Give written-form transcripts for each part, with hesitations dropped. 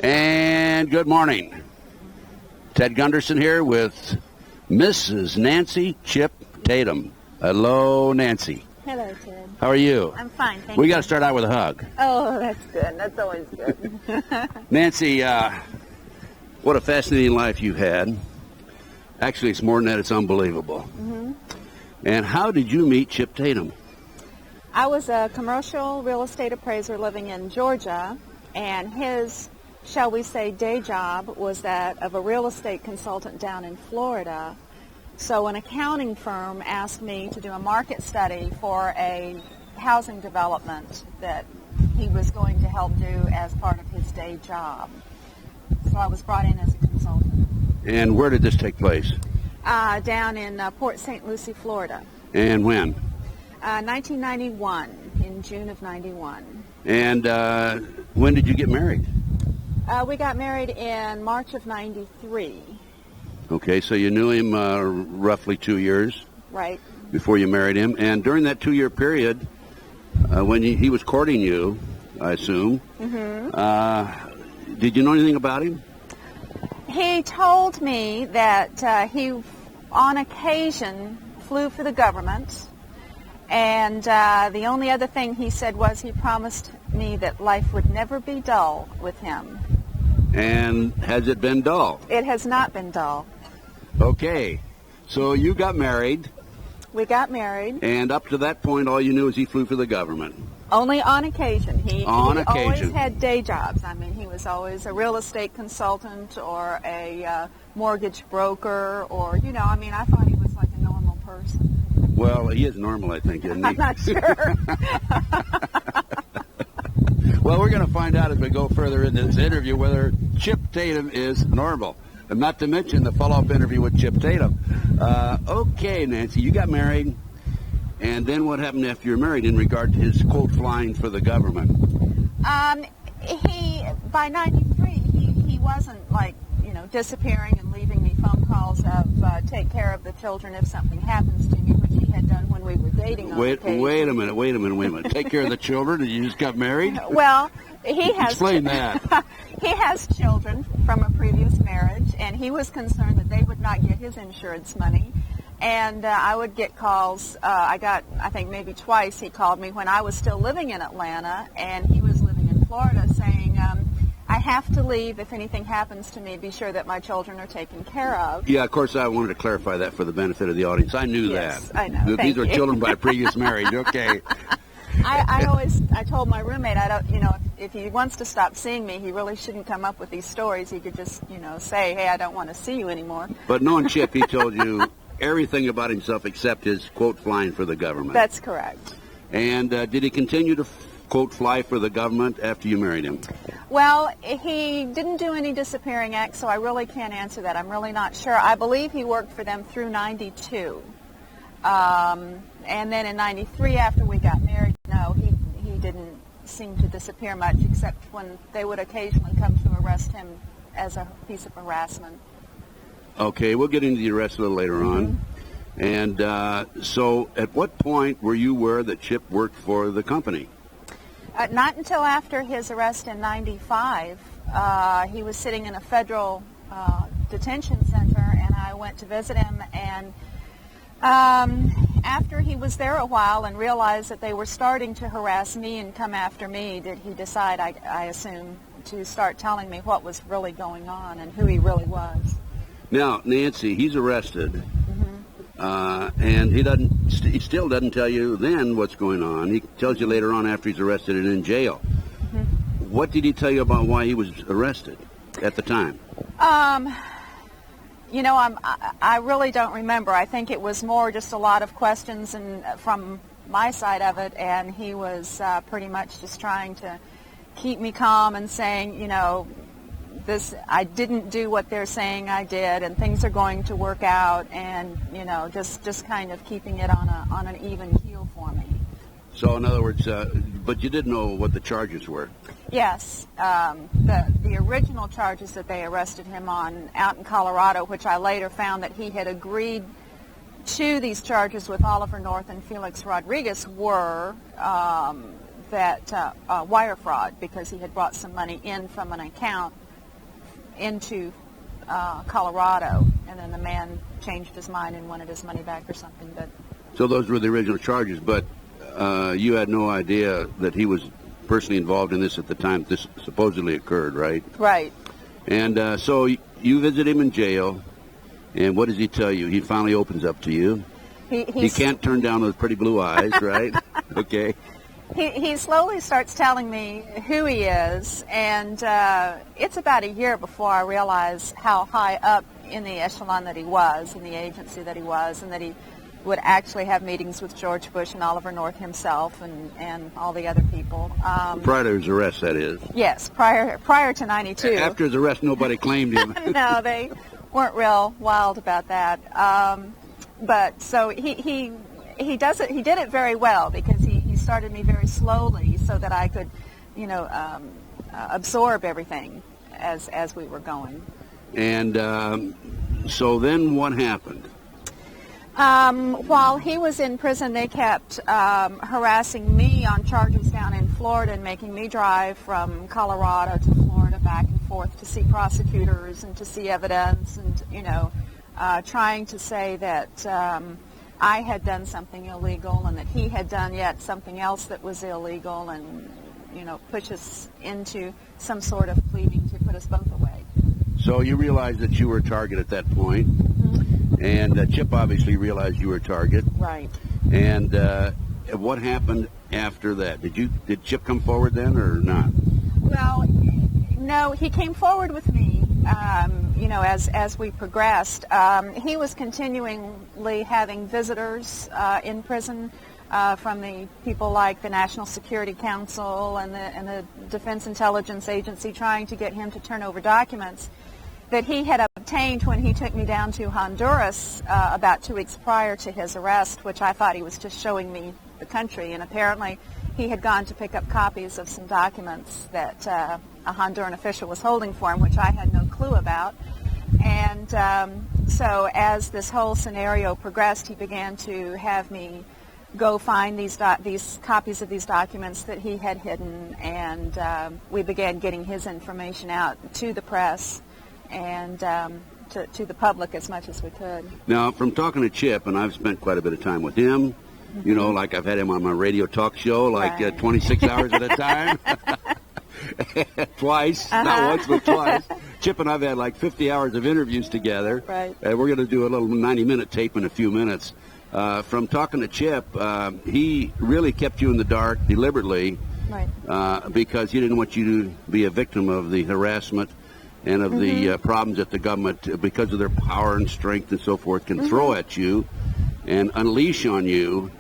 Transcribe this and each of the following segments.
And good morning. Ted Gunderson here with Mrs. Nancy Chip Tatum. Hello, Nancy. Hello, Ted. How are you? I'm fine, thank you. We got to start out with a hug. Oh, that's good. That's always good. Nancy, what a fascinating life you've had. Actually, it's more than that. It's unbelievable. Mm-hmm. And how did you meet Chip Tatum? I was a commercial real estate appraiser living in Georgia, and his, shall we say, day job was that of a real estate consultant down in Florida. So an accounting firm asked me to do a market study for a housing development that he was going to help do as part of his day job. So I was brought in as a consultant. And where did this take place? Down in Port St. Lucie, Florida. And when? 1991, in June of 91. And when did you get married? We got married in March of 93. Okay, so you knew him roughly 2 years. Right. Before you married him. And during that 2-year period, when he was courting you, I assume, did you know anything about him? He told me that he, on occasion, flew for the government. And the only other thing he said was he promised me that life would never be dull with him. And has it been dull? It has not been dull. Okay. So you got married. We got married. And up to that point, all you knew is he flew for the government. Only on occasion. He occasion. Always had day jobs. I mean, he was always a real estate consultant or a mortgage broker or, you know, I mean, I thought he was like a normal person. Well, he is normal, I think, isn't he? I'm not sure. Well, we're going to find out as we go further into this interview whether Chip Tatum is normal. And not to mention the follow-up interview with Chip Tatum. Okay, Nancy, you got married. And then what happened after you were married in regard to his, quote, flying for the government? By 93, he wasn't like, you know, disappearing and leaving me phone calls of take care of the children if something happens to me, which he had done when we were dating on occasion. Wait a minute. Take care of the children and you just got married? Well, he has... Explain that. He has children from a previous marriage, and he was concerned that they would not get his insurance money. And I would get calls. I think maybe twice he called me when I was still living in Atlanta, and he was living in Florida, saying, I have to leave. If anything happens to me, be sure that my children are taken care of. Yeah, of course, I wanted to clarify that for the benefit of the audience. I knew yes, that. I know. These were children by previous marriage. Okay. I told my roommate, if he wants to stop seeing me, he really shouldn't come up with these stories. He could just, say, hey, I don't want to see you anymore. But knowing Chip, he told you everything about himself except his, quote, flying for the government. That's correct. And did he continue to, quote, fly for the government after you married him? Well, he didn't do any disappearing acts, so I really can't answer that. I'm really not sure. I believe he worked for them through 92. And then in 93, after we got married, no, he didn't seem to disappear much, except when they would occasionally come to arrest him as a piece of harassment. Okay, we'll get into the arrest a little later on. And so at what point were you aware that Chip worked for the company? Not until after his arrest in 95. He was sitting in a federal detention center, and I went to visit him. And after he was there a while and realized that they were starting to harass me and come after me, did he decide, I assume, to start telling me what was really going on and who he really was. Now, Nancy, he's arrested. And he still doesn't tell you then what's going on. He tells you later on after he's arrested and in jail. What did he tell you about why he was arrested at the time? I really don't remember. I think it was more just a lot of questions and from my side of it, and he was pretty much just trying to keep me calm and saying, I didn't do what they're saying I did, and things are going to work out, and just kind of keeping it on an even keel for me. So in other words, but you didn't know what the charges were. Yes, the original charges that they arrested him on out in Colorado, which I later found that he had agreed to these charges with Oliver North and Felix Rodriguez, were that wire fraud, because he had brought some money in from an account into Colorado, and then the man changed his mind and wanted his money back or something. But So those were the original charges, but you had no idea that he was personally involved in this at the time this supposedly occurred, right? right. And so you visit him in jail, and what does he tell you? He finally opens up to you. He can't turn down those pretty blue eyes, right? Okay. He slowly starts telling me who he is, and it's about a year before I realize how high up in the echelon that he was, in the agency that he was, and that he would actually have meetings with George Bush and Oliver North himself and all the other people. Prior to his arrest, that is. Yes, prior to 92. After his arrest, nobody claimed him. No, they weren't real wild about that. But so he does it. He did it very well because he started me very slowly so that I could, absorb everything as we were going. And so then what happened? While he was in prison, they kept harassing me on charges down in Florida and making me drive from Colorado to Florida back and forth to see prosecutors and to see evidence and, trying to say that I had done something illegal and that he had done yet something else that was illegal and, push us into some sort of pleading to put us both away. So you realized that you were a target at that point. And Chip obviously realized you were a target. Right. And what happened after that? Did Chip come forward then or not? Well, no, he came forward with me, as we progressed. He was continually having visitors in prison from the people like the National Security Council and the Defense Intelligence Agency trying to get him to turn over documents that he had obtained when he took me down to Honduras about 2 weeks prior to his arrest, which I thought he was just showing me the country. And apparently he had gone to pick up copies of some documents that a Honduran official was holding for him, which I had no clue about. And so as this whole scenario progressed, he began to have me go find these copies of these documents that he had hidden, and we began getting his information out to the press and to the public as much as we could. Now, from talking to Chip, and I've spent quite a bit of time with him, like I've had him on my radio talk show, like Right. 26 hours at a time. Twice, not once, but twice. Chip and I've had like 50 hours of interviews together. Right. We're going to do a little 90-minute tape in a few minutes. From talking to Chip, he really kept you in the dark deliberately. Right. Because he didn't want you to be a victim of the harassment and of the problems that the government, because of their power and strength and so forth, can throw at you and unleash on you.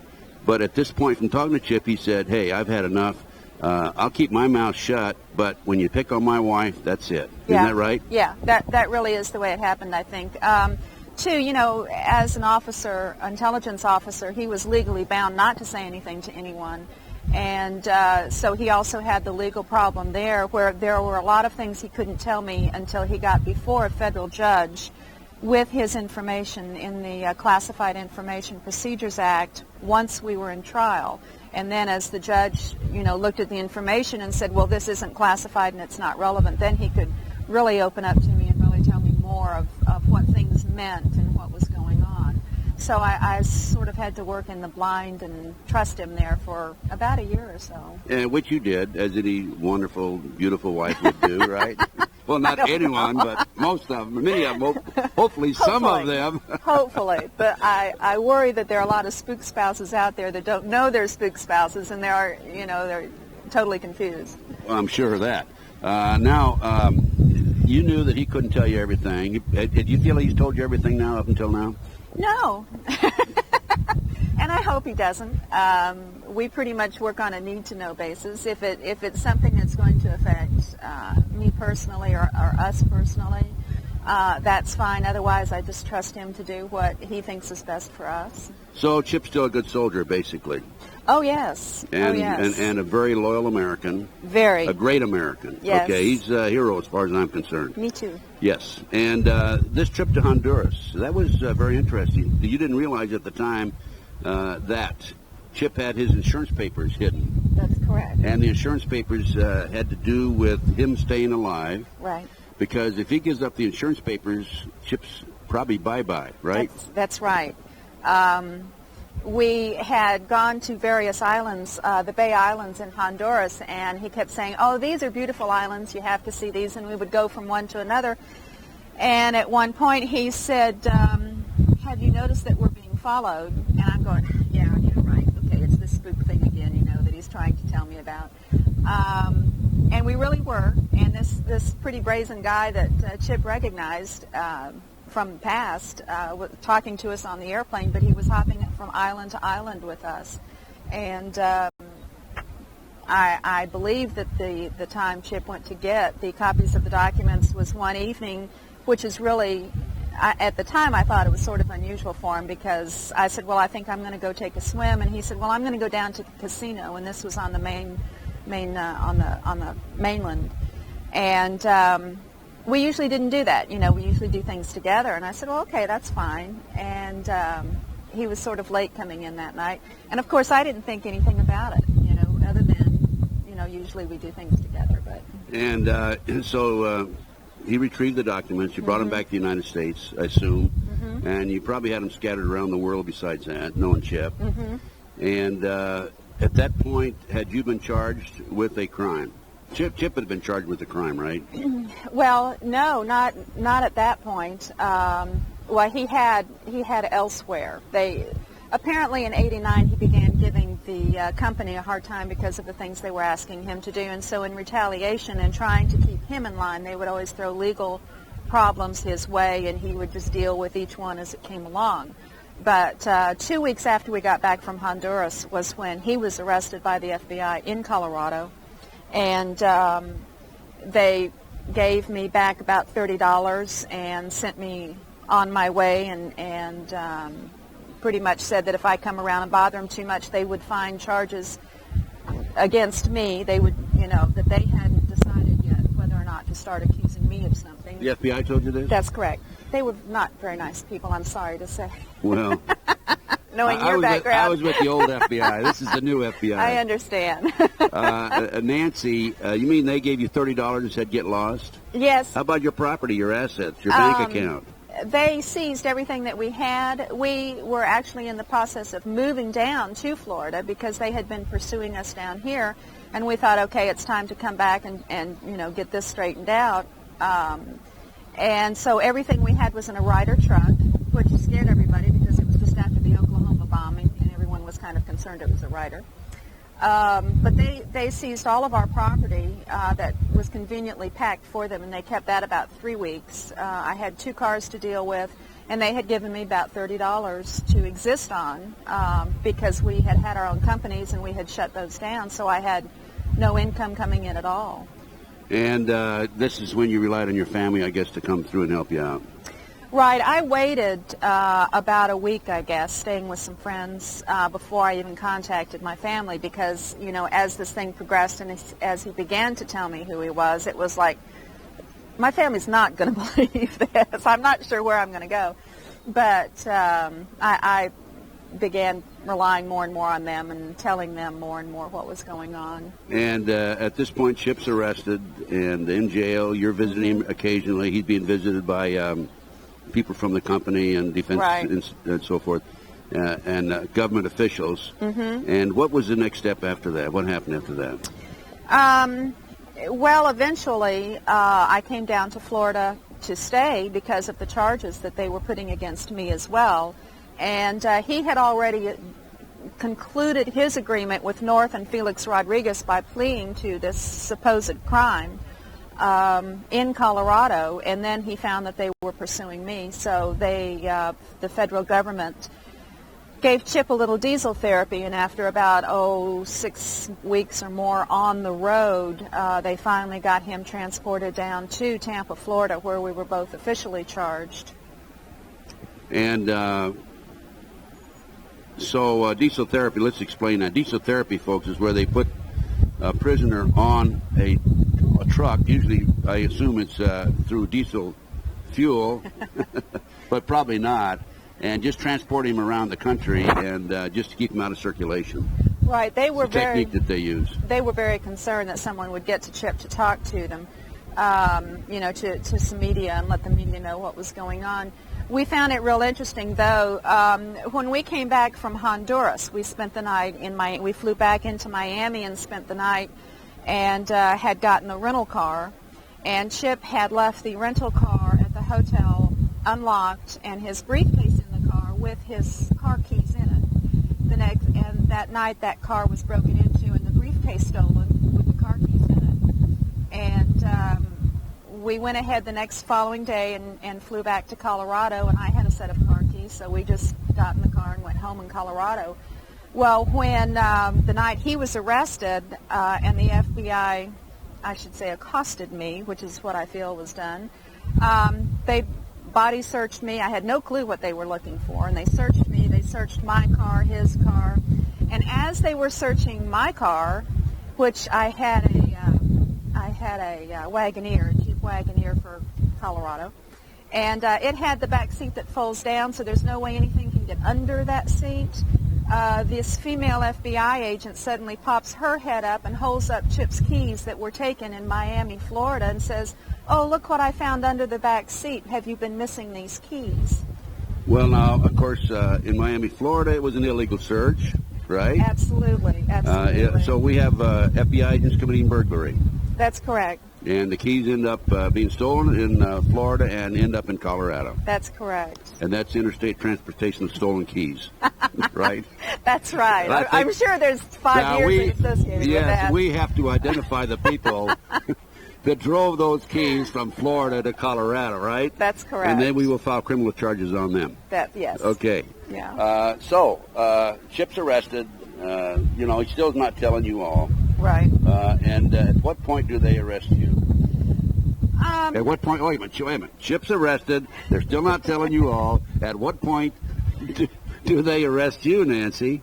But at this point, from talking to Chip, he said, hey, I've had enough. I'll keep my mouth shut, but when you pick on my wife, that's it. Yeah. Isn't that right? Yeah, that really is the way it happened, I think. Too, as an officer, intelligence officer, he was legally bound not to say anything to anyone. And so he also had the legal problem there where there were a lot of things he couldn't tell me until he got before a federal judge with his information in the Classified Information Procedures Act once we were in trial. And then as the judge, looked at the information and said, well, this isn't classified and it's not relevant, then he could really open up to me and really tell me more of what things meant and what was going on. So I sort of had to work in the blind and trust him there for about a year or so. And which you did, as any wonderful, beautiful wife would do, right? Well, not anyone, but most of them, many of them, hopefully some of them. Hopefully. But I worry that there are a lot of spook spouses out there that don't know they're spook spouses, and they're totally confused. Well, I'm sure of that. Now, you knew that he couldn't tell you everything. Did you feel he's told you everything now, up until now? No. And I hope he doesn't. We pretty much work on a need-to-know basis. If it's something that's going to affect me personally or us personally, that's fine. Otherwise, I just trust him to do what he thinks is best for us. So Chip's still a good soldier, basically. Oh, yes. And a very loyal American. Very. A great American. Yes. Okay, he's a hero as far as I'm concerned. Me too. Yes. And this trip to Honduras, that was very interesting. You didn't realize at the time that Chip had his insurance papers hidden. That's correct. And the insurance papers had to do with him staying alive. Right. Because if he gives up the insurance papers, Chip's probably bye-bye, right? That's right. We had gone to various islands, the Bay Islands in Honduras, and he kept saying, oh, these are beautiful islands, you have to see these, and we would go from one to another. And at one point he said, have you noticed that we're being followed? And I'm going, yeah, right, okay, it's this spook thing again, that he's trying to tell me about. And we really were, and this pretty brazen guy that Chip recognized from the past was talking to us on the airplane, but he was hopping from island to island with us. And I believe that the time Chip went to get the copies of the documents was one evening, which is really, at the time I thought it was sort of unusual for him, because I said, well, I think I'm going to go take a swim, and he said, well, I'm going to go down to the casino, and this was on the on the mainland. And we usually didn't do that. We usually do things together. And I said, well, okay, that's fine. And he was sort of late coming in that night. And, of course, I didn't think anything about it, other than, usually we do things together. But And so he retrieved the documents. You brought them back to the United States, I assume. And you probably had them scattered around the world besides that, knowing Chip. And at that point, had you been charged with a crime? Chip had been charged with a crime, right? Well, no, not at that point. Well, he had elsewhere. Apparently in '89 he began giving the company a hard time because of the things they were asking him to do, and so in retaliation and trying to keep him in line, they would always throw legal problems his way, and he would just deal with each one as it came along. But 2 weeks after we got back from Honduras was when he was arrested by the FBI in Colorado. And they gave me back about $30 and sent me on my way, and pretty much said that if I come around and bother them too much, they would find charges against me. They would, that they hadn't decided yet whether or not to start accusing me of something. The FBI told you this? That's correct. They were not very nice people, I'm sorry to say. Well, knowing your background. I was with the old FBI. This is the new FBI. I understand. Nancy, you mean they gave you $30 and said get lost? Yes. How about your property, your assets, your bank account? They seized everything that we had. We were actually in the process of moving down to Florida because they had been pursuing us down here, and we thought, okay, it's time to come back and get this straightened out. And so everything we had was in a Ryder truck, which scared everybody because it was just after the Oklahoma bombing, and everyone was kind of concerned it was a Ryder. But they seized all of our property that was conveniently packed for them, and they kept that about 3 weeks. I had 2 cars to deal with, and they had given me about $30 to exist on because we had our own companies and we had shut those down, so I had no income coming in at all. And this is when you relied on your family, I guess, to come through and help you out. Right. I waited about a week, I guess, staying with some friends before I even contacted my family because, as this thing progressed and as he began to tell me who he was, it was like, my family's not going to believe this. I'm not sure where I'm going to go. But I began relying more and more on them and telling them more and more what was going on. And at this point, Chip's arrested and in jail. You're visiting him occasionally. He's being visited by people from the company and defense right. and so forth, and government officials. And what was the next step after that? What happened after that? Well, eventually, I came down to Florida to stay because of the charges that they were putting against me as well. And he had already concluded his agreement with North and Felix Rodriguez by pleading to this supposed crime in Colorado, and then he found that they were pursuing me. So the federal government gave Chip a little diesel therapy, and after about 6 weeks or more on the road, they finally got him transported down to Tampa, Florida, where we were both officially charged. And so diesel therapy, let's explain that. Diesel therapy, folks, is where they put a prisoner on a truck. Usually, I assume it's through diesel fuel, but probably not, and just transport him around the country and just to keep him out of circulation. Right. They were it's a technique that they use. They were very concerned that someone would get to Chip to talk to them. to some media and let the media know what was going on. We found it real interesting, though. When we came back from Honduras, we spent the night we flew back into Miami and spent the night, and had gotten a rental car. And Chip had left the rental car at the hotel unlocked and his briefcase in the car with his car keys in it. And that night that car was broken into and the briefcase stolen with the car keys in it. And we went ahead the next following day and flew back to Colorado, and I had a set of car keys, so we just got in the car and went home in Colorado. Well, when the night he was arrested and the FBI, I should say, accosted me, which is what I feel was done, they body searched me. I had no clue what they were looking for, and they searched me. They searched my car, his car, and as they were searching my car, which I had a Wagoneer, a Jeep Wagoneer for Colorado, and it had the back seat that folds down, so there's no way anything can get under that seat. This female FBI agent suddenly pops her head up and holds up Chip's keys that were taken in Miami, Florida, and says, "Oh, look what I found under the back seat. Have you been missing these keys?" Well, now, of course, in Miami, Florida, it was an illegal search, right? Absolutely, absolutely. So we have FBI agents committing burglary. That's correct. And the keys end up being stolen in Florida and end up in Colorado. That's correct. And that's interstate transportation of stolen keys, right? That's right. I'm sure there's 5 years associated with that. Yes, we have to identify the people that drove those keys from Florida to Colorado, right? That's correct. And then we will file criminal charges on them. Yes. Okay. Yeah. So Chip's arrested. He still's not telling you all. Right. And at what point do they arrest you? At what point? Wait a minute. Chip's arrested. They're still not telling you all. At what point do they arrest you, Nancy?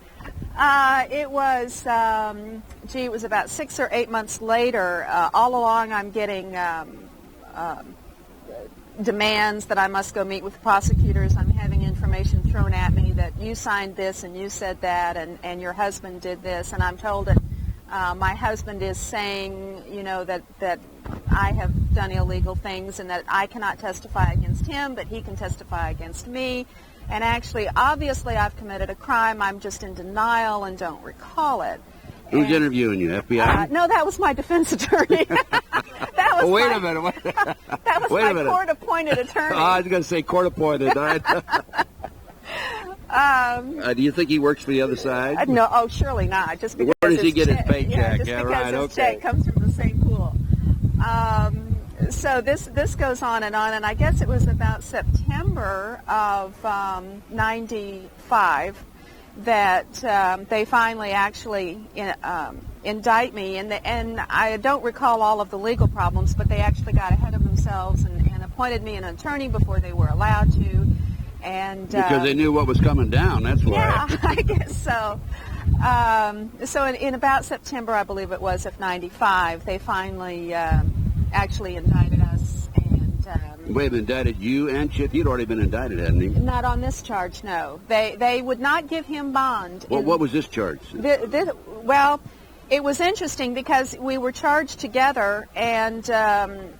It was, it was about 6 or 8 months later. All along I'm getting demands that I must go meet with prosecutors. I'm having information thrown at me that you signed this and you said that and your husband did this. And I'm told that my husband is saying, that I have done illegal things and that I cannot testify against him, but he can testify against me. And actually, obviously, I've committed a crime. I'm just in denial and don't recall it. Who's interviewing you, FBI? No, that was my defense attorney. Wait a minute. That was my court-appointed attorney. I was going to say court-appointed. Do you think he works for the other side? No, surely not. Just because where does he get his paycheck? Yeah, because his check comes from the same pool. So this goes on, and I guess it was about September of '95 that they finally actually indict me, and I don't recall all of the legal problems, but they actually got ahead of themselves and appointed me an attorney before they were allowed to. And because they knew what was coming down, that's why. Yeah, I guess so. So in about September, I believe it was, of '95, they finally actually indicted us. And wait a minute, indicted you and Chip? He'd already been indicted, hadn't he? Not on this charge, no. They would not give him bond. Well, what was this charge? Well, it was interesting because we were charged together, and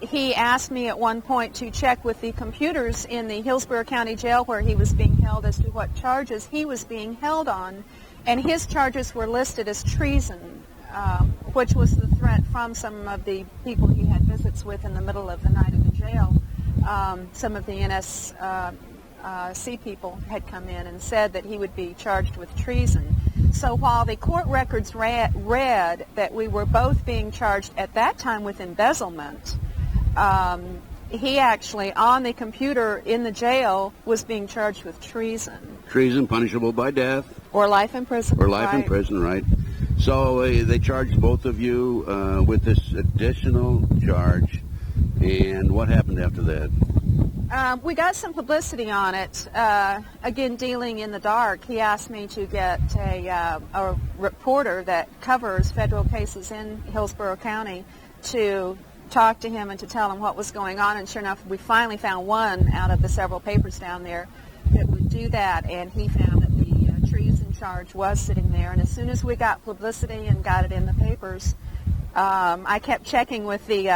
he asked me at one point to check with the computers in the Hillsborough County Jail where he was being held as to what charges he was being held on, and his charges were listed as treason, which was the threat from some of the people he had visits with in the middle of the night at the jail. Some of the NSC people had come in and said that he would be charged with treason. So while the court records read that we were both being charged at that time with embezzlement, he actually, on the computer in the jail, was being charged with treason. Treason punishable by death. Or life in prison. Or life in prison, right. So they charged both of you with this additional charge. And what happened after that? We got some publicity on it. Again, dealing in the dark, he asked me to get a reporter that covers federal cases in Hillsborough County to talk to him and to tell him what was going on. And sure enough, we finally found one out of the several papers down there that would do that. And he found that the treason charge was sitting there. And as soon as we got publicity and got it in the papers, I kept checking with the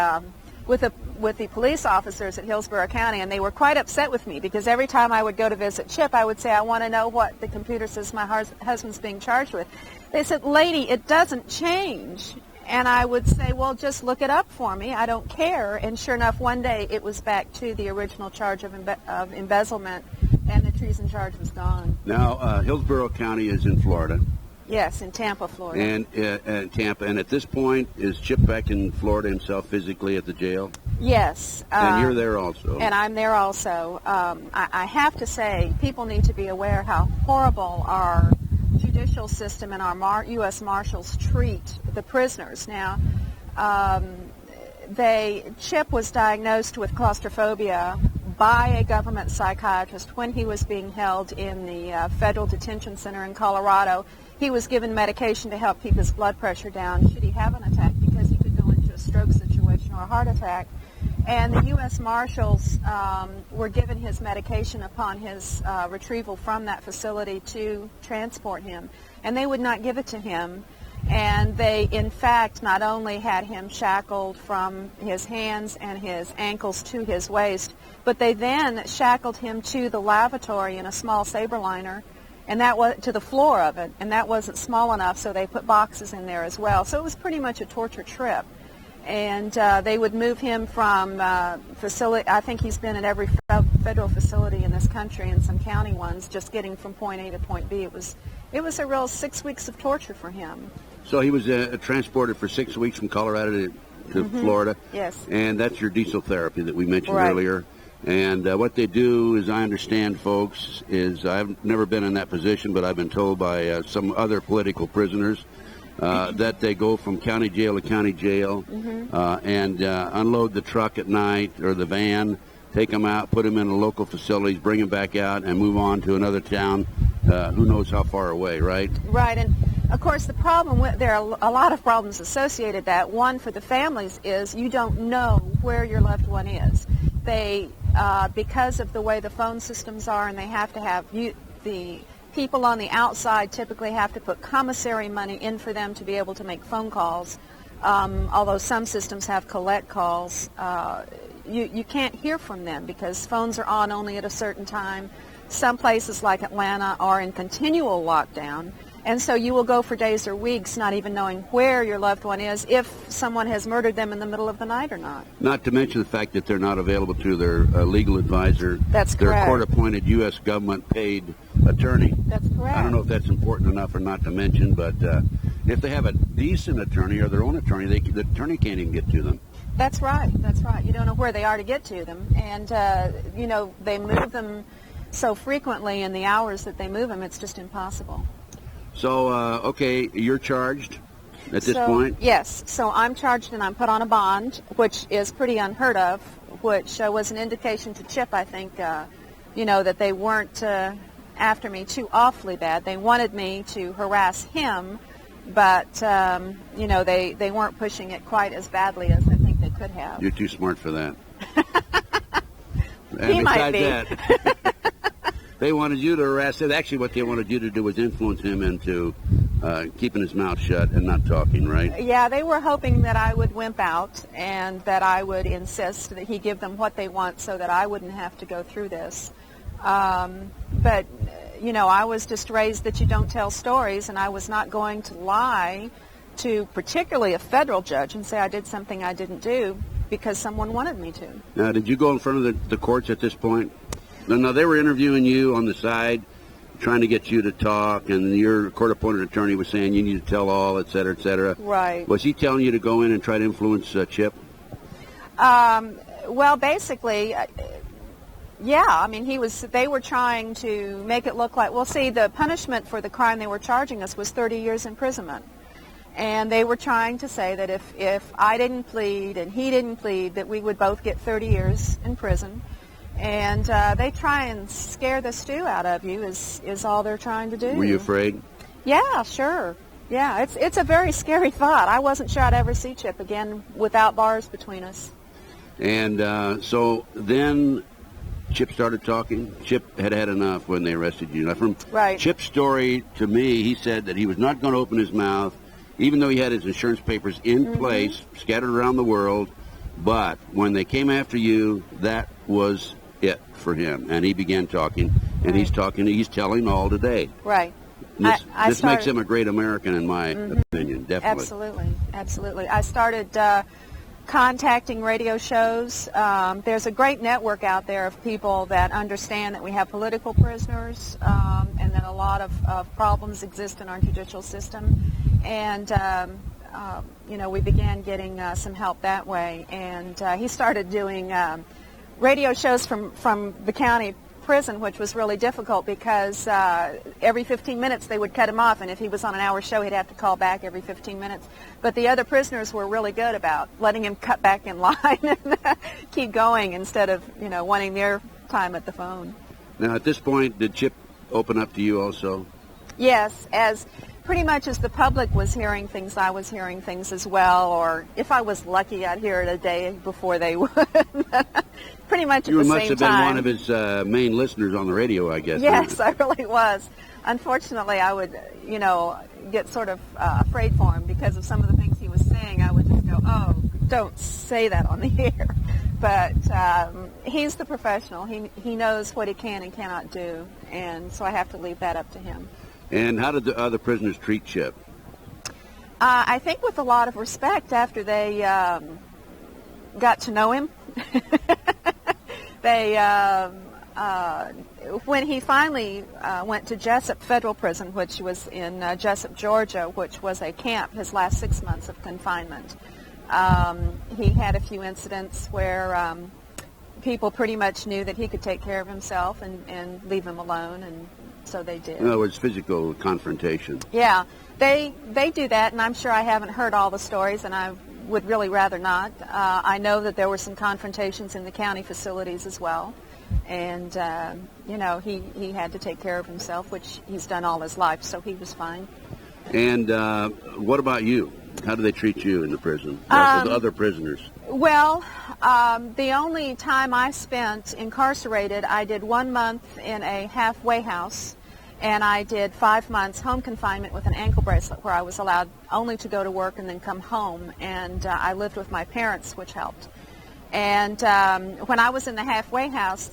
with the police officers at Hillsborough County, and they were quite upset with me because every time I would go to visit Chip, I would say, I want to know what the computer says my husband's being charged with. They said, lady, it doesn't change. And I would say, well, just look it up for me. I don't care. And sure enough, one day it was back to the original charge of embezzlement, and the treason charge was gone. Now, Hillsborough County is in Florida. Yes, in Tampa, Florida. And Tampa. And at this point, is Chip back in Florida himself physically at the jail? Yes. And you're there also. And I'm there also. I have to say, people need to be aware how horrible our judicial system and our U.S. Marshals treat the prisoners. Now, Chip was diagnosed with claustrophobia by a government psychiatrist when he was being held in the federal detention center in Colorado. He was given medication to help keep his blood pressure down should he have an attack, because he could go into a stroke situation or a heart attack. And the U.S. Marshals were given his medication upon his retrieval from that facility to transport him. And they would not give it to him. And they, in fact, not only had him shackled from his hands and his ankles to his waist, but they then shackled him to the lavatory in a small Saberliner, and that was to the floor of it, and that wasn't small enough, so they put boxes in there as well. So it was pretty much a torture trip. And they would move him from facility. I think he's been at every federal facility in this country and some county ones, just getting from point A to point B. It was a real 6 weeks of torture for him. So he was transported for 6 weeks from Colorado to Florida. Yes. And that's your diesel therapy that we mentioned Right. earlier. And what they do, as I understand, folks, is I've never been in that position, but I've been told by some other political prisoners that they go from county jail to county jail and unload the truck at night or the van, take them out, put them in the local facilities, bring them back out, and move on to another town, who knows how far away, right? Right, and of course the problem there are a lot of problems associated with that. One for the families is you don't know where your loved one is. They, because of the way the phone systems are, and they have to have the people on the outside typically have to put commissary money in for them to be able to make phone calls. Although some systems have collect calls, you can't hear from them because phones are on only at a certain time. Some places like Atlanta are in continual lockdown, and so you will go for days or weeks not even knowing where your loved one is, if someone has murdered them in the middle of the night or not. Not to mention the fact that they're not available to their legal advisor. That's their correct. court-appointed U.S. government-paid attorney. That's correct. I don't know if that's important enough or not to mention, but if they have a decent attorney or their own attorney, the attorney can't even get to them. That's right. That's right. You don't know where they are to get to them. And, they move them so frequently in the hours that they move them, it's just impossible. So, okay, you're charged at this point? Yes. So I'm charged and I'm put on a bond, which is pretty unheard of, which was an indication to Chip, I think, that they weren't after me too awfully bad. They wanted me to harass him, but, they weren't pushing it quite as badly as I think they could have. You're too smart for that. He might be. That, they wanted you to harass him. Actually, what they wanted you to do was influence him into keeping his mouth shut and not talking, right? Yeah, they were hoping that I would wimp out and that I would insist that he give them what they want so that I wouldn't have to go through this. But, I was just raised that you don't tell stories, and I was not going to lie to particularly a federal judge and say I did something I didn't do because someone wanted me to. Now, did you go in front of the courts at this point? No, they were interviewing you on the side, trying to get you to talk, and your court-appointed attorney was saying you need to tell all, et cetera, et cetera. Right. Was he telling you to go in and try to influence Chip? Well, basically, yeah. I mean, they were trying to make it look like, well, see, the punishment for the crime they were charging us was 30 years imprisonment. And they were trying to say that if I didn't plead and he didn't plead, that we would both get 30 years in prison. And they try and scare the stew out of you is all they're trying to do. Were you afraid? Yeah, sure. Yeah, it's a very scary thought. I wasn't sure I'd ever see Chip again without bars between us. And so then Chip started talking. Chip had had enough when they arrested you. Now, from Right. Chip's story to me, he said that he was not going to open his mouth, even though he had his insurance papers in place, scattered around the world, But when they came after you, that was it for him. And he began talking, and he's telling all today. Right. This makes him a great American, in my opinion, definitely. Absolutely. I started contacting radio shows. There's a great network out there of people that understand that we have political prisoners and that a lot of problems exist in our judicial system. And, we began getting some help that way. And he started doing radio shows from the county prison, which was really difficult because every 15 minutes they would cut him off, and if he was on an hour show, he'd have to call back every 15 minutes. But the other prisoners were really good about letting him cut back in line and keep going instead of, wanting their time at the phone. Now, at this point, did Chip open up to you also? Yes, as pretty much as the public was hearing things, I was hearing things as well, or if I was lucky, I'd hear it a day before they would. Pretty much at the same time. You must have been one of his main listeners on the radio, I guess. Yes, I really was. Unfortunately, I would, get sort of afraid for him because of some of the things he was saying. I would just go, oh, don't say that on the air. But he's the professional. He knows what he can and cannot do, and so I have to leave that up to him. And how did the other prisoners treat Chip? I think with a lot of respect after they got to know him. When he finally went to Jessup Federal Prison, which was in Jessup, Georgia, which was a camp, his last 6 months of confinement, he had a few incidents where people pretty much knew that he could take care of himself and leave him alone, and so they did. In other words, physical confrontation. Yeah, they do that, and I'm sure I haven't heard all the stories, and I would really rather not. I know that there were some confrontations in the county facilities as well, and he had to take care of himself, which he's done all his life, so he was fine. And what about you? How do they treat you in the prison? The other prisoners? Well, the only time I spent incarcerated, I did 1 month in a halfway house, and I did 5 months home confinement with an ankle bracelet where I was allowed only to go to work and then come home, and I lived with my parents, which helped. And when I was in the halfway house,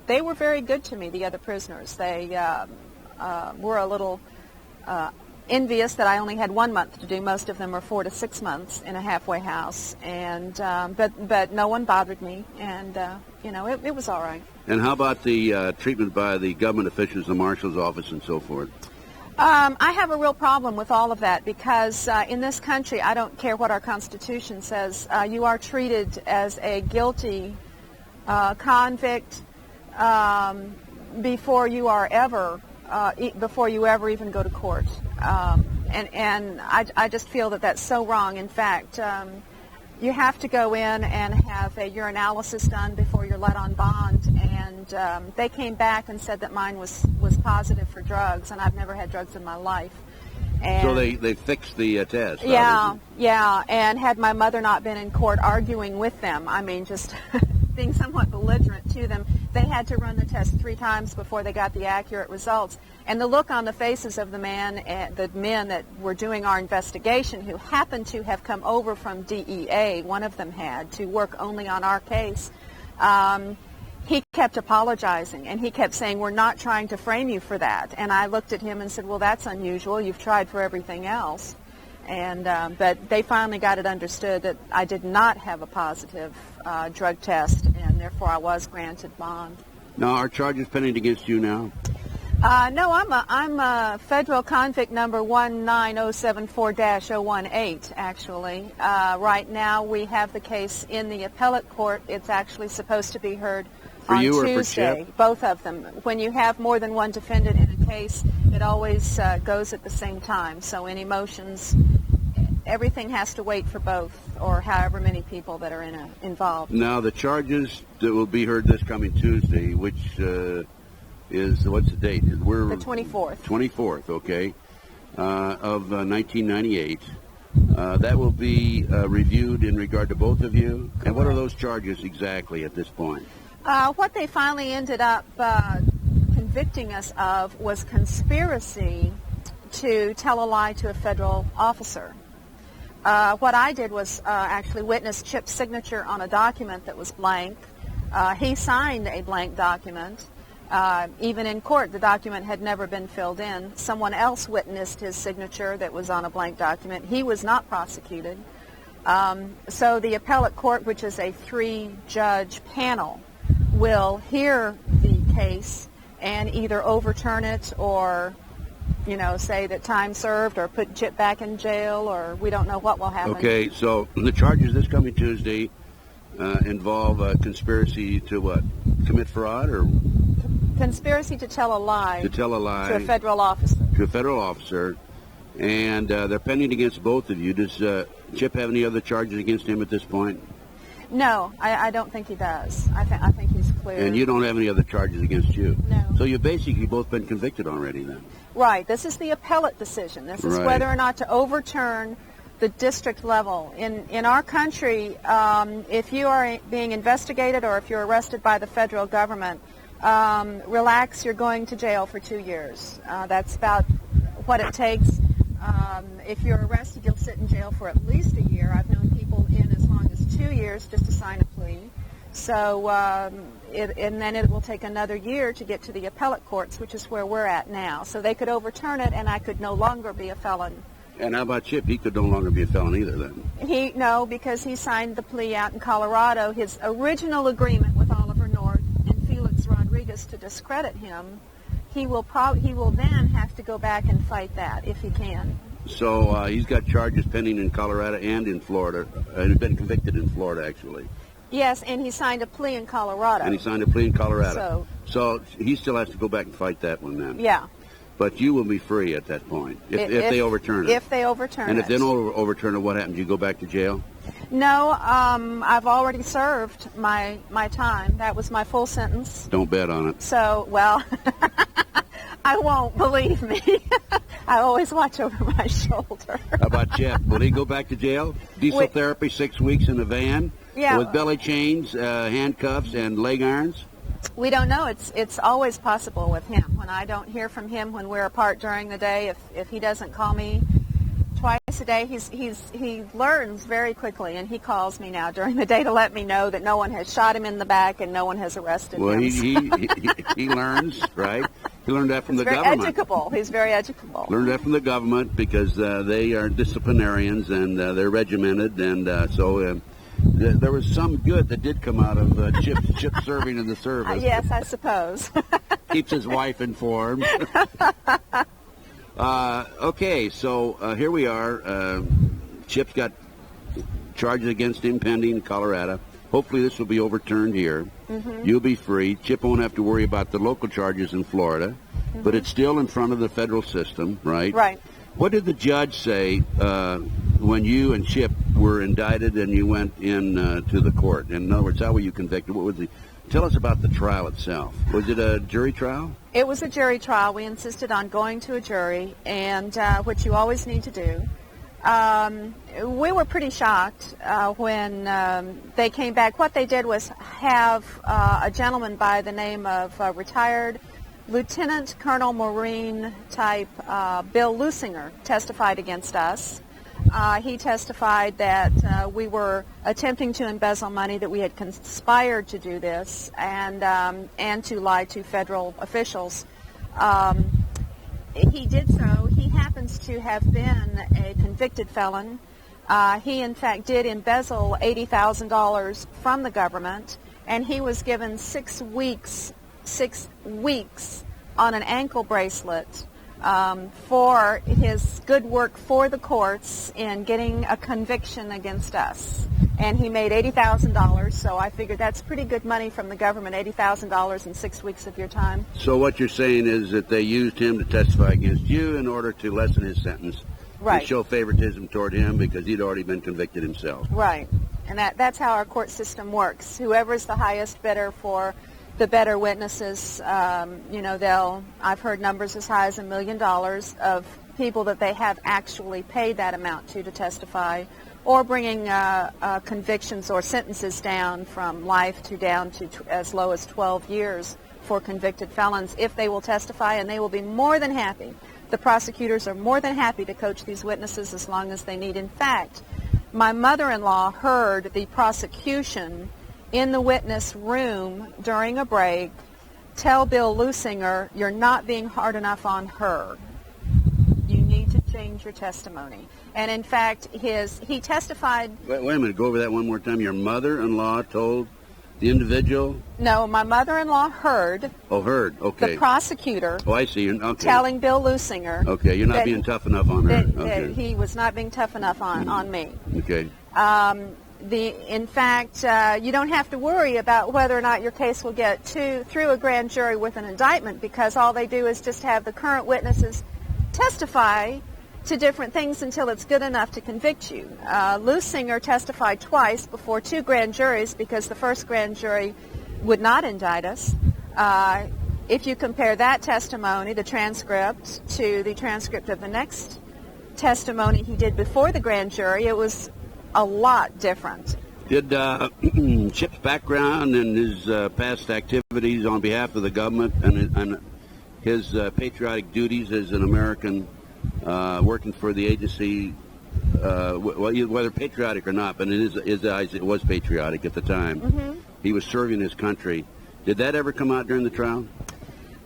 they were very good to me, the other prisoners. They were a little envious that I only had 1 month to do. Most of them were 4 to 6 months in a halfway house, and but no one bothered me, and it was all right. And how about the treatment by the government officials, the marshal's office, and so forth? I have a real problem with all of that because in this country, I don't care what our Constitution says, you are treated as a guilty convict before you ever even go to court. And I just feel that that's so wrong. In fact, you have to go in and have your analysis done before you're let on bond. And they came back and said that mine was positive for drugs, and I've never had drugs in my life. And so they fixed the test. Yeah, obviously. Yeah. And had my mother not been in court arguing with them, I mean, just being somewhat belligerent to them, they had to run the test 3 times before they got the accurate results. And the look on the faces of the men that were doing our investigation, who happened to have come over from DEA, one of them had, to work only on our case, he kept apologizing, and he kept saying, we're not trying to frame you for that. And I looked at him and said, well, that's unusual. You've tried for everything else. And but they finally got it understood that I did not have a positive drug test, and therefore I was granted bond. Now, are charges pending against you now? No, I'm a federal convict number 19074-018, actually. Right now we have the case in the appellate court. It's actually supposed to be heard on you Tuesday. or for Chip? Both of them. When you have more than one defendant in a case, it always goes at the same time. So any motions, everything has to wait for both, or however many people that are involved. Now, the charges that will be heard this coming Tuesday, which is, what's the date? We're the 24th. 24th, okay, of 1998. That will be reviewed in regard to both of you. Correct. And what are those charges exactly at this point? What they finally ended up convicting us of was conspiracy to tell a lie to a federal officer. What I did was actually witness Chip's signature on a document that was blank. He signed a blank document. Even in court, the document had never been filled in. Someone else witnessed his signature that was on a blank document. He was not prosecuted. So the appellate court, which is a 3-judge panel, will hear the case and either overturn it or, say that time served or put Chip back in jail, or we don't know what will happen. Okay, so the charges this coming Tuesday involve conspiracy to what? Commit fraud or? Conspiracy to tell a lie. To tell a lie. To a federal officer. To a federal officer. And they're pending against both of you. Does Chip have any other charges against him at this point? No, I don't think he does. I think he's clear. And you don't have any other charges against you? No. So you've basically both been convicted already then? Right. This is the appellate decision. This is whether or not to overturn the district level. In our country, if you are being investigated or if you're arrested by the federal government, relax, you're going to jail for 2 years. That's about what it takes. If you're arrested, you'll sit in jail for at least a year. I've known people in as long as 2 years just to sign a plea. So, and then it will take another year to get to the appellate courts, which is where we're at now. So they could overturn it, and I could no longer be a felon. And how about Chip? He could no longer be a felon either then? No, because he signed the plea out in Colorado. His original agreement with Oliver North and Felix Rodriguez to discredit him, he will then have to go back and fight that if he can. So he's got charges pending in Colorado and in Florida. He's been convicted in Florida, actually. Yes, and he signed a plea in Colorado. And he signed a plea in Colorado. So he still has to go back and fight that one then. Yeah. But you will be free at that point if they overturn it. If they overturn it. And if they don't overturn it, what happens? You go back to jail? No, I've already served my time. That was my full sentence. Don't bet on it. So, well, I won't, believe me. I always watch over my shoulder. How about Chip? Will he go back to jail? Diesel therapy, 6 weeks in a van? Yeah. With belly chains, handcuffs, and leg irons? We don't know. It's always possible with him. When I don't hear from him when we're apart during the day, if he doesn't call me twice a day, he learns very quickly, and he calls me now during the day to let me know that no one has shot him in the back and no one has arrested him. Well, he learns, right? He learned that from the government. He's very educable. Learned that from the government because they are disciplinarians and they're regimented, and so there was some good that did come out of Chip serving in the service. Yes, I suppose. Keeps his wife informed. Okay, so here we are. Chip's got charges against him pending in Colorado. Hopefully this will be overturned here. Mm-hmm. You'll be free. Chip won't have to worry about the local charges in Florida, mm-hmm. but it's still in front of the federal system, right? Right. What did the judge say when you and Chip were indicted and you went in to the court? In other words, how were you convicted? What was tell us about the trial itself. Was it a jury trial? It was a jury trial. We insisted on going to a jury, and which you always need to do. We were pretty shocked when they came back. What they did was have a gentleman by the name of retired Lieutenant Colonel Marine type Bill Lusinger testified against us. He testified that we were attempting to embezzle money, that we had conspired to do this, and to lie to federal officials. He did so. He happens to have been a convicted felon. He, in fact, did embezzle $80,000 from the government, and he was given 6 weeks on an ankle bracelet for his good work for the courts in getting a conviction against us. And he made $80,000, so I figured that's pretty good money from the government, $80,000 in 6 weeks of your time. So what you're saying is that they used him to testify against you in order to lessen his sentence. Right. To show favoritism toward him because he'd already been convicted himself. Right. And that's how our court system works. Whoever's the highest bidder for the better witnesses, I've heard numbers as high as $1 million of people that they have actually paid that amount to testify, or bringing convictions or sentences down from life down to as low as 12 years for convicted felons if they will testify, and they will be more than happy. The prosecutors are more than happy to coach these witnesses as long as they need. In fact, my mother-in-law heard the prosecution in the witness room during a break tell Bill Lusinger, "You're not being hard enough on her. You need to change your testimony." And in fact, he testified... Wait a minute, go over that one more time. Your mother-in-law told the individual? No, my mother-in-law heard... Oh, heard, okay. The prosecutor... Oh, I see. Okay. Telling Bill Lusinger... Okay, you're not being tough enough on her. That he was not being tough enough on me. Okay. In fact, you don't have to worry about whether or not your case will get through a grand jury with an indictment, because all they do is just have the current witnesses testify to different things until it's good enough to convict you. Lusinger testified twice before 2 grand juries because the first grand jury would not indict us. If you compare that testimony, the transcript, to the transcript of the next testimony he did before the grand jury, it was a lot different. Did Chip's background and his past activities on behalf of the government and his patriotic duties as an American working for the agency, whether patriotic or not, but in his eyes it was patriotic at the time. Mm-hmm. He was serving his country. Did that ever come out during the trial?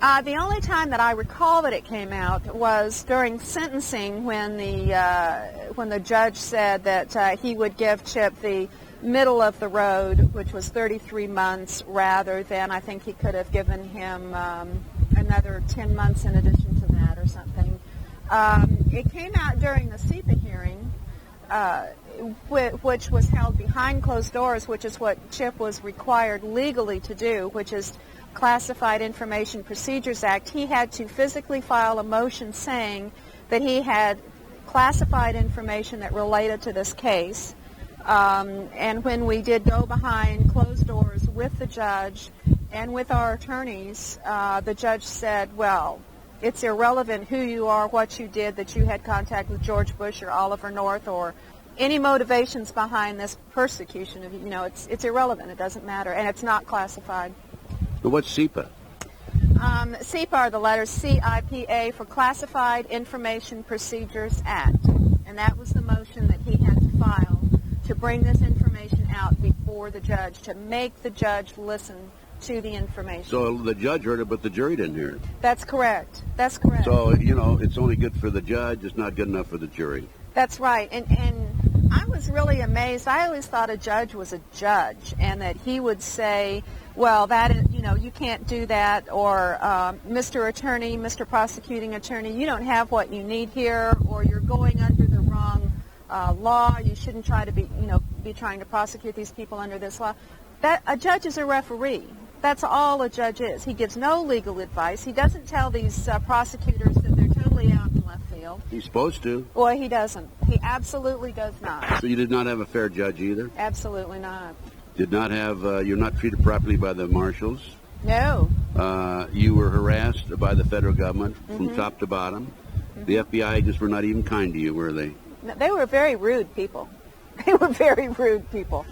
The only time that I recall that it came out was during sentencing when the judge said that he would give Chip the middle of the road, which was 33 months, rather than, I think he could have given him another 10 months in addition to that or something. It came out during the SEPA hearing, which was held behind closed doors, which is what Chip was required legally to do, which is Classified Information Procedures Act. He had to physically file a motion saying that he had classified information that related to this case. And when we did go behind closed doors with the judge and with our attorneys, the judge said, well, it's irrelevant who you are, what you did, that you had contact with George Bush or Oliver North or any motivations behind this persecution. It's irrelevant. It doesn't matter. And it's not classified. But what's SEPA? SEPA are the letters CIPA for Classified Information Procedures Act. And that was the motion that he had to file to bring this information out before the judge, to make the judge listen to the information. So the judge heard it, but the jury didn't hear it. That's correct. That's correct. So, it's only good for the judge. It's not good enough for the jury. That's right. And I was really amazed. I always thought a judge was a judge and that he would say, well, that is, you can't do that, or Mr. Attorney, Mr. Prosecuting Attorney, you don't have what you need here, or you're going under the wrong law. You shouldn't try to be trying to prosecute these people under this law. That a judge is a referee. That's all a judge is. He gives no legal advice. He doesn't tell these prosecutors that they're totally out in left field. He's supposed to. Boy, he doesn't. He absolutely does not. So you did not have a fair judge either? Absolutely not. Did not have, you're not treated properly by the marshals? No. You were harassed by the federal government from top to bottom. Mm-hmm. The FBI agents were not even kind to you, were they? No, they were very rude people. They were very rude people.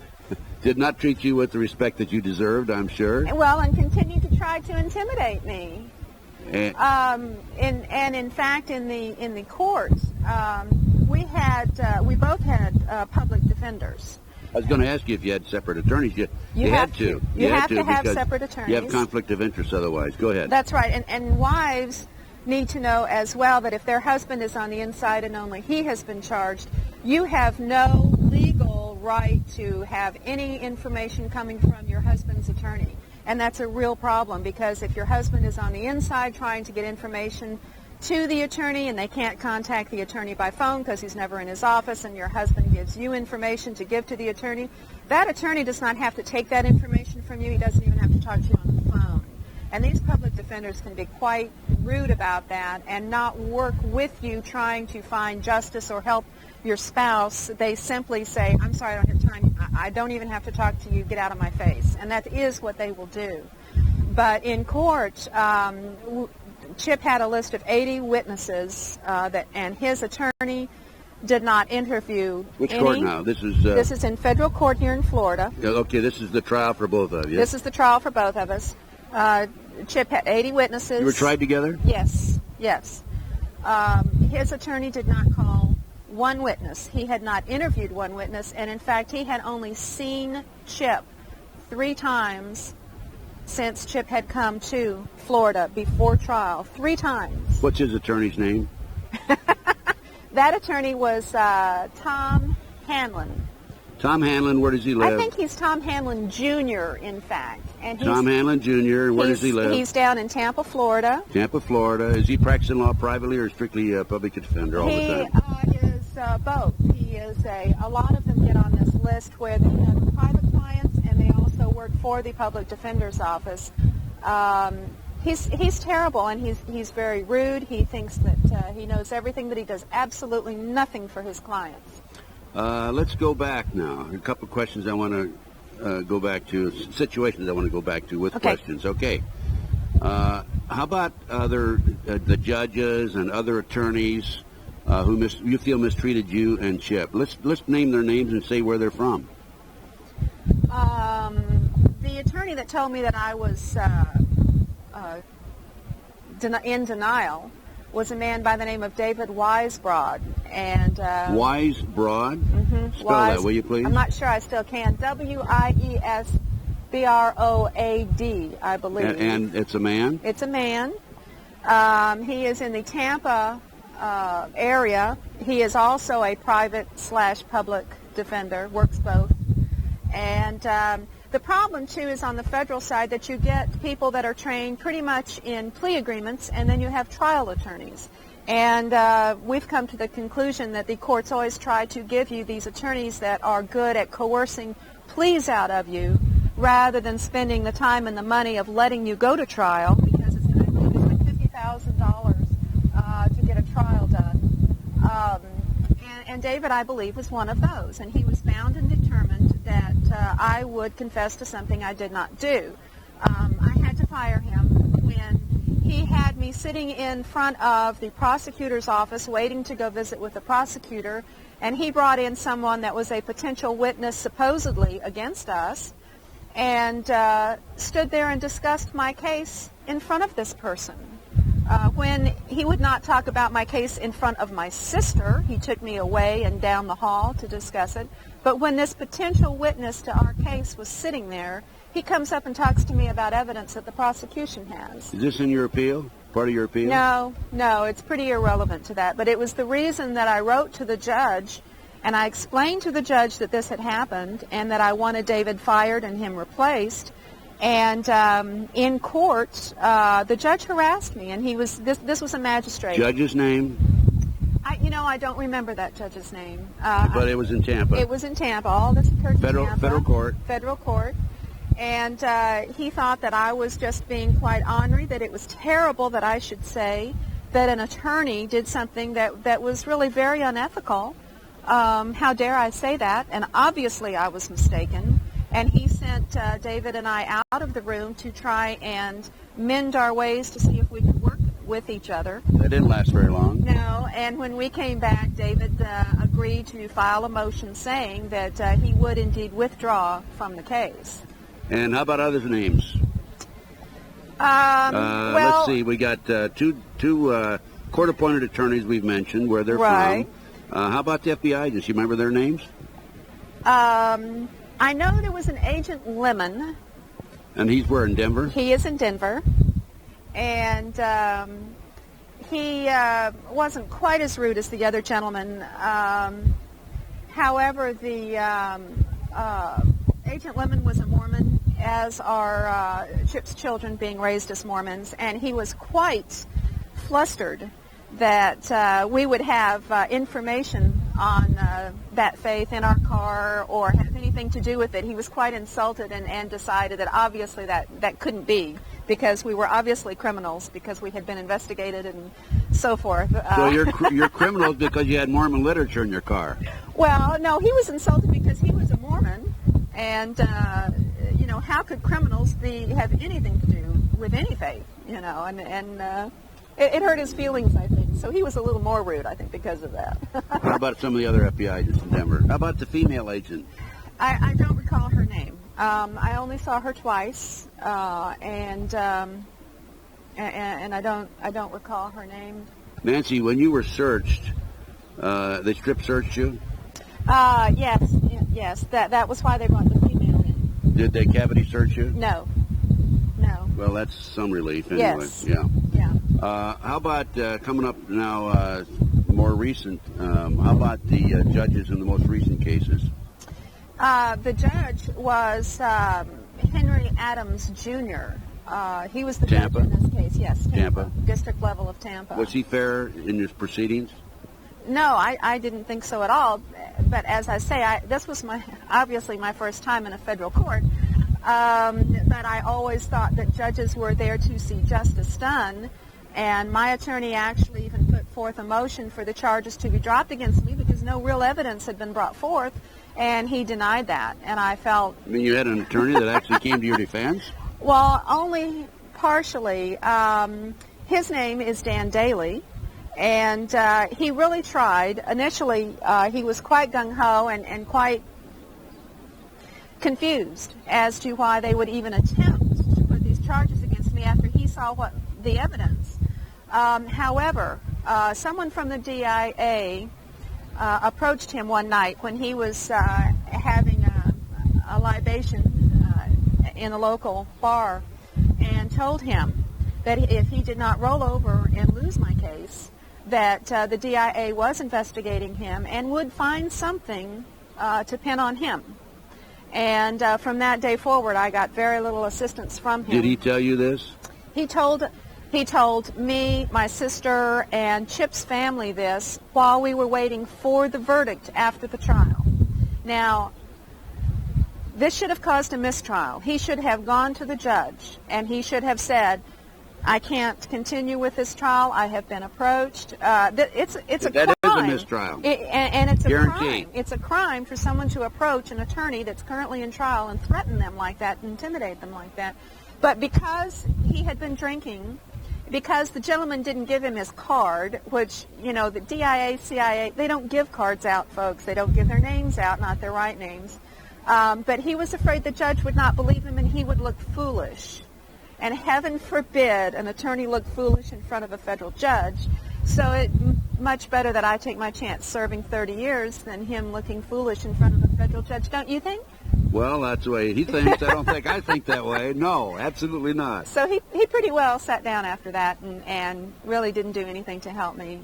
Did not treat you with the respect that you deserved, I'm sure. Well, and continued to try to intimidate me. And in fact, in the court, we both had public defenders. I was going to ask you if you had separate attorneys. You had had to. You have to have separate attorneys. You have conflict of interest otherwise. Go ahead. That's right. And wives need to know as well that if their husband is on the inside and only he has been charged, you have no legal right to have any information coming from your husband's attorney. And that's a real problem, because if your husband is on the inside trying to get information to the attorney and they can't contact the attorney by phone because he's never in his office, and your husband gives you information to give to the attorney, that attorney does not have to take that information from you. He doesn't even have to talk to you on the phone. And these public defenders can be quite rude about that and not work with you trying to find justice or help your spouse. They simply say, I'm sorry, I don't have time. I don't even have to talk to you. Get out of my face. And that is what they will do. But in court, Chip had a list of 80 witnesses and his attorney did not interview Which any. court now? This is in federal court here in Florida. Okay, this is the trial for both of you. This is the trial for both of us. Chip had 80 witnesses. You were tried together? Yes, yes. his attorney did not call one witness. He had not interviewed one witness, and in fact, he had only seen Chip 3 times since Chip had come to Florida before trial. 3 times. What's his attorney's name? That attorney was Tom Hanlon. Tom Hanlon, where does he live? I think he's Tom Hanlon Jr., in fact. And Tom Hanlon Jr., where does he live? He's down in Tampa, Florida. Tampa, Florida. Is he practicing law privately or strictly a public defender all the time? He is both. He is a lot of them get on this list where they have private clients and they also work for the public defender's office. He's terrible, and he's very rude. He thinks that he knows everything, but he does absolutely nothing for his clients. Let's go back now. A couple of questions I want to go back to, situations I want to go back to with questions. Okay. How about the judges and other attorneys who you feel mistreated you and Chip? Let's name their names and say where they're from. The attorney that told me that I was in denial was a man by the name of David Weisbrod. And Weisbrod? Mm-hmm. Spell that, will you please? I'm not sure I still can. Wiesbrod, I believe. And it's a man? It's a man. He is in the Tampa area. He is also a private/public defender, works both. And the problem, too, is on the federal side that you get people that are trained pretty much in plea agreements, and then you have trial attorneys. And we've come to the conclusion that the courts always try to give you these attorneys that are good at coercing pleas out of you rather than spending the time and the money of letting you go to trial, because it's going to take $50,000 to get a trial done. And David, I believe, was one of those. And he was bound and determined that I would confess to something I did not do. I had to fire him when he had me sitting in front of the prosecutor's office waiting to go visit with the prosecutor, and he brought in someone that was a potential witness supposedly against us, and stood there and discussed my case in front of this person. When he would not talk about my case in front of my sister, he took me away and down the hall to discuss it. But when this potential witness to our case was sitting there, he comes up and talks to me about evidence that the prosecution has. Is this in your appeal? Part of your appeal? No, it's pretty irrelevant to that. But it was the reason that I wrote to the judge, and I explained to the judge that this had happened and that I wanted David fired and him replaced. And in court, the judge harassed me, and he was this was a magistrate. Judge's name? I don't remember that judge's name. But it was in Tampa. It was in Tampa. All this occurred in Tampa. Federal court. Federal court. And he thought that I was just being quite ornery, that it was terrible that I should say that an attorney did something that was really very unethical. How dare I say that? And obviously I was mistaken. And he sent David and I out of the room to try and mend our ways to see if we could work with each other. That didn't last very long. No, and when we came back, David agreed to file a motion saying that he would indeed withdraw from the case. And how about others' names? Well, let's see. We got two court-appointed attorneys we've mentioned, where they're right. from. How about the FBI agents? You remember their names? I know there was an Agent Lemon. And he's where, in Denver? He is in Denver. And he wasn't quite as rude as the other gentleman. However, the Agent Lemon was a Mormon, as are Chip's children being raised as Mormons, and he was quite flustered that we would have information on that faith in our car or have anything to do with it. He was quite insulted and decided that obviously that couldn't be, because we were obviously criminals because we had been investigated and so forth. So you're criminals because you had Mormon literature in your car. Well, no, he was insulted because he was a Mormon, and how could criminals have anything to do with any faith? And it hurt his feelings, I think. So he was a little more rude, I think, because of that. How about some of the other FBI agents in Denver? How about the female agent? I don't recall her name. I only saw her twice, and I don't recall her name. Nancy, when you were searched, they strip searched you? Yes. That was why they brought the female in. Did they cavity search you? No. Well, that's some relief anyway. Yes. Yeah. Yeah. How about coming up now, more recent? How about the judges in the most recent cases? The judge was Henry Adams Jr. He was the Tampa? judge in this case. Yes, Tampa. District level of Tampa. Was he fair in his proceedings? No, I didn't think so at all. But as I say, this was obviously my first time in a federal court. But I always thought that judges were there to see justice done. And my attorney actually even put forth a motion for the charges to be dropped against me because no real evidence had been brought forth. And he denied that. And I felt... I mean, you had an attorney that actually came to your defense? Well, only partially. His name is Dan Daly. And he really tried. Initially, he was quite gung-ho and quite confused as to why they would even attempt to put these charges against me after he saw the evidence. However, someone from the DIA approached him one night when he was having a libation in a local bar and told him that if he did not roll over and lose my case, that the DIA was investigating him and would find something to pin on him. And from that day forward, I got very little assistance from him. Did he tell you this? He told me, my sister, and Chip's family this while we were waiting for the verdict after the trial. Now, this should have caused a mistrial. He should have gone to the judge, and he should have said, I can't continue with this trial. I have been approached. It's a crime. That is a mistrial. And it's a Guaranteed. crime. It's a crime for someone to approach an attorney that's currently in trial and threaten them like that, intimidate them like that. But because he had been drinking, because the gentleman didn't give him his card, which, the DIA, CIA, they don't give cards out, folks. They don't give their names out, not their right names. But he was afraid the judge would not believe him and he would look foolish. And heaven forbid an attorney look foolish in front of a federal judge. So it's much better that I take my chance serving 30 years than him looking foolish in front of a federal judge, don't you think? Well, that's the way he thinks. I don't think I think that way. No, absolutely not. So he pretty well sat down after that and really didn't do anything to help me.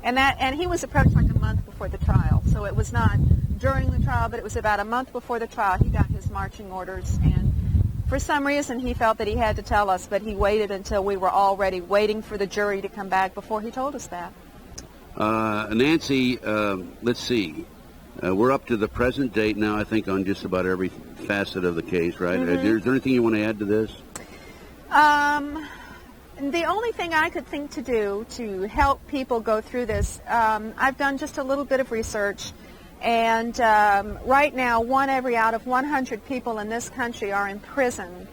And he was approached like a month before the trial. So it was not during the trial, but it was about a month before the trial. He got his marching orders, and for some reason he felt that he had to tell us, but he waited until we were already waiting for the jury to come back before he told us that. Nancy, let's see. We're up to the present date now, I think, on just about every facet of the case, right? Mm-hmm. Is there anything you want to add to this? The only thing I could think to do to help people go through this, I've done just a little bit of research, and right now, 1 every out of 100 people in this country are in prison.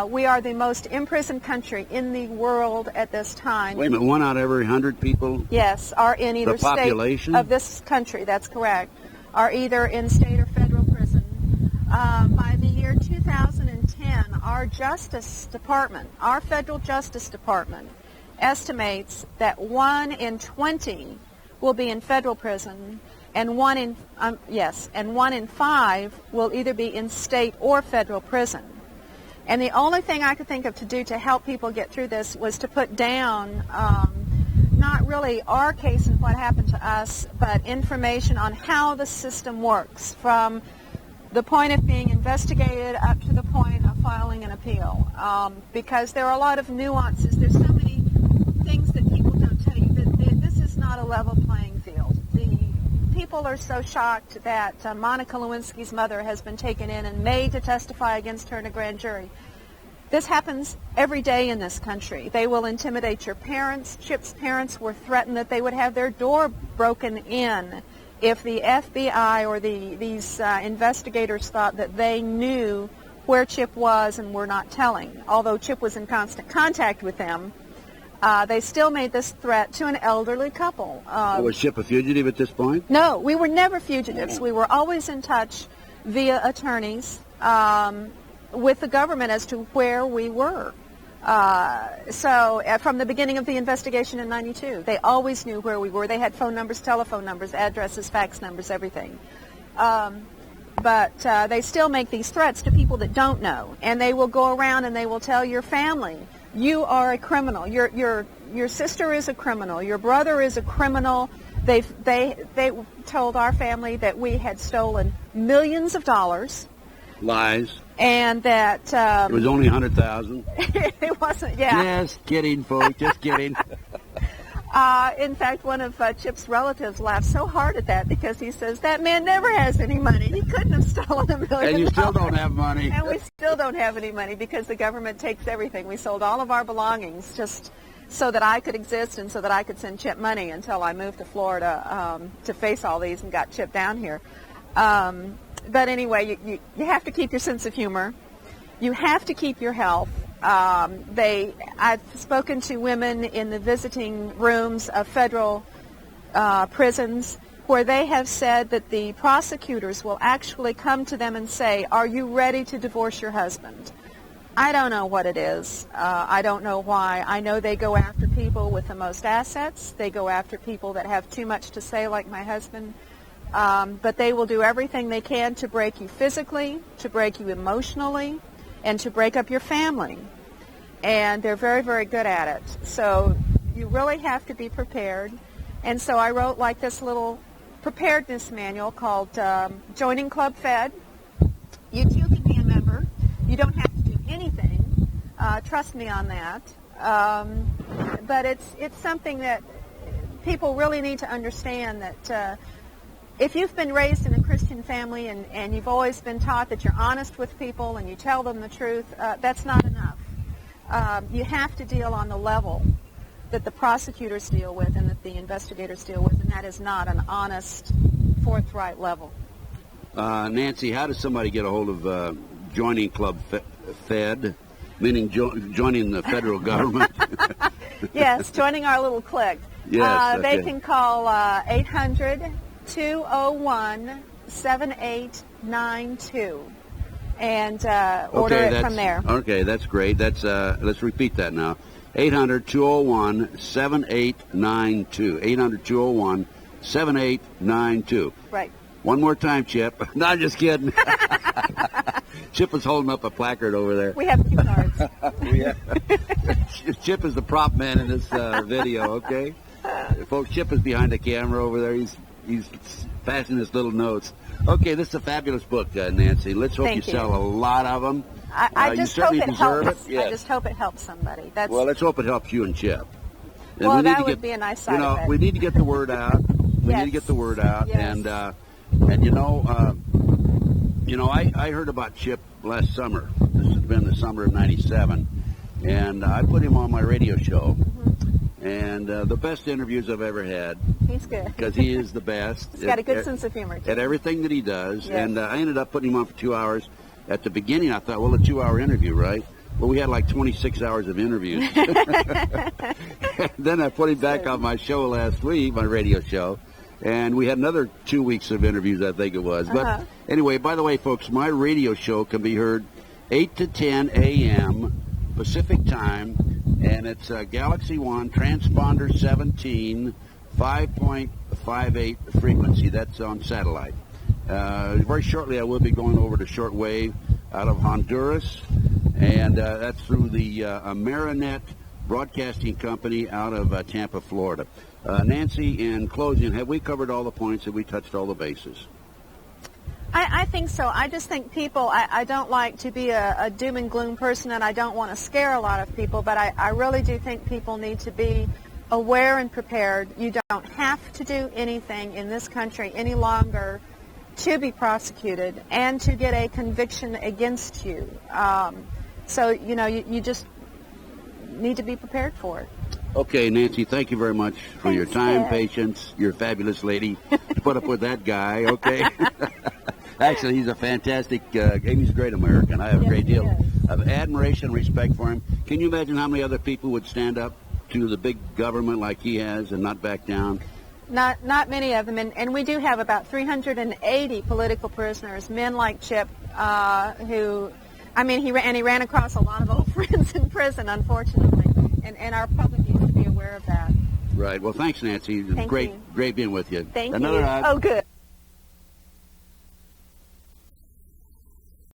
We are the most imprisoned country in the world at this time. Wait a minute, 1 out of every 100 people? Yes, are in either the population? state of this country, that's correct, are either in state or federal prison. By the year 2010, our Justice Department, our federal Justice Department, estimates that 1 in 20 will be in federal prison, and 1 in 5 will either be in state or federal prison. And the only thing I could think of to do to help people get through this was to put down not really our case and what happened to us, but information on how the system works from the point of being investigated up to the point of filing an appeal. Because there are a lot of nuances. There's so many things that people don't tell you. That this is not a level playing field. People are so shocked that Monica Lewinsky's mother has been taken in and made to testify against her in a grand jury. This happens every day in this country. They will intimidate your parents. Chip's parents were threatened that they would have their door broken in if the FBI or these investigators thought that they knew where Chip was and were not telling. Although Chip was in constant contact with them, they still made this threat to an elderly couple. Was Chip a fugitive at this point? No, we were never fugitives. We were always in touch via attorneys with the government as to where we were. From the beginning of the investigation in '92, they always knew where we were. They had phone numbers, telephone numbers, addresses, fax numbers, everything. But they still make these threats to people that don't know, and they will go around and they will tell your family, "You are a criminal. Your sister is a criminal. Your brother is a criminal." They told our family that we had stolen millions of dollars. Lies. And that it was only 100,000. It wasn't. Yeah. Just kidding, folks. Just kidding. In fact, one of Chip's relatives laughed so hard at that because he says, that man never has any money. He couldn't have stolen $1 million. And you still don't have money. And we still don't have any money because the government takes everything. We sold all of our belongings just so that I could exist and so that I could send Chip money until I moved to Florida to face all these and got Chip down here. But anyway, you have to keep your sense of humor. You have to keep your health. I've spoken to women in the visiting rooms of federal prisons where they have said that the prosecutors will actually come to them and say, "Are you ready to divorce your husband?" I don't know what it is. I don't know why. I know they go after people with the most assets. They go after people that have too much to say, like my husband. But they will do everything they can to break you physically, to break you emotionally, and to break up your family. And they're very, very good at it. So you really have to be prepared. And so I wrote like this little preparedness manual called Joining Club Fed. You too can be a member. You don't have to do anything. Trust me on that. But it's something that people really need to understand that if you've been raised in a Christian family and you've always been taught that you're honest with people and you tell them the truth, that's not enough. You have to deal on the level that the prosecutors deal with and that the investigators deal with, and that is not an honest, forthright level. Nancy, how does somebody get a hold of Joining Club Fed, meaning joining the federal government? Yes, joining our little clique. Yes, okay. They can call 800-201-7892 and order it from there. Okay, that's great. That's let's repeat that now. 800-201-7892. 800-201-7892. Right. One more time, Chip. No, I'm just kidding. Chip was holding up a placard over there. We have cue cards. Chip is the prop man in this video, okay? Folks, Chip is behind the camera over there. He's passing his little notes. Okay, this is a fabulous book, Nancy. Let's hope you sell a lot of them. I just hope it helps. Yes. I just hope it helps somebody. Well, let's hope it helps you and Chip. And well, that would be a nice side of it. We need to get the word out. We need to get the word out. Yes. And I heard about Chip last summer. This has been the summer of '97, and I put him on my radio show. Mm-hmm. And the best interviews I've ever had. He's good. Because he is the best. He's got a good sense of humor, too. At everything that he does. Yes. And I ended up putting him on for 2 hours. At the beginning, I thought, well, a 2-hour interview, right? Well, we had like 26 hours of interviews. Then I put him back on my show last week, my radio show. And we had another 2 weeks of interviews, I think it was. But anyway, by the way, folks, my radio show can be heard 8 to 10 a.m. Pacific time. And it's Galaxy 1, transponder 17, 5.58 frequency. That's on satellite. Very shortly, I will be going over to shortwave out of Honduras. And that's through the Marinet Broadcasting Company out of Tampa, Florida. Nancy, in closing, have we covered all the points? Have we touched all the bases? I think so. I just think people, I don't like to be a doom and gloom person, and I don't want to scare a lot of people, but I really do think people need to be aware and prepared. You don't have to do anything in this country any longer to be prosecuted and to get a conviction against you. So, you just need to be prepared for it. Okay, Nancy, thank you very much for your time, patience. You're a fabulous lady to put up with that guy, okay? Actually, he's a fantastic, he's a great American. I have a great deal of admiration and respect for him. Can you imagine how many other people would stand up to the big government like he has and not back down? Not many of them, and we do have about 380 political prisoners, men like Chip, who I mean, he ran across a lot of old friends in prison, unfortunately, and our public needs to be aware of that. Right. Well, thanks, Nancy. Thank Great you. being with you. Thank Another you. Oh, good.